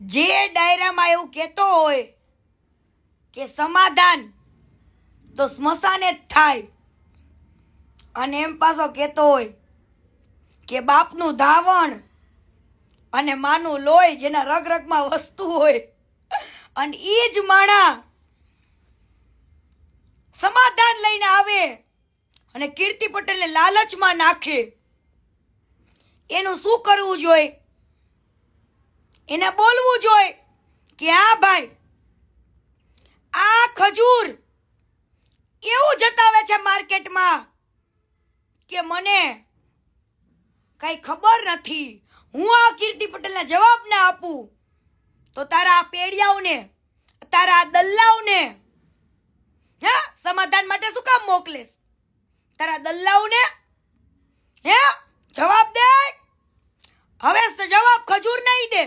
જે ડાયરામાં એવું કહેતો હોય કે સમાધાન તો સ્મશાને જ થાય, અને એમ પાછો કહેતો હોય કે બાપનું ધાવણ અને માનું લોહી જેના રગ રગમાં વસ્તુ હોય, અને એ જ માણા સમાધાન લઈને આવે અને કીર્તિ પટેલને લાલચમાં નાખે, એનું શું કરવું જોઈએ? એને બોલવું જોઈએ કે હા ભાઈ, આ ખજૂર એવું જતાવે છે માર્કેટમાં કે મને કઈ ખબર નથી, હું આ કીર્તિ પટેલને જવાબ ના આપું તો તારા આ પેડિયાઓને, તારા આ દલ્લાઓને સમાધાન માટે શું કામ મોકલેશ? તારા દલ્લાઓને જવાબ દે. હવે જવાબ ખજૂર નહીં દે,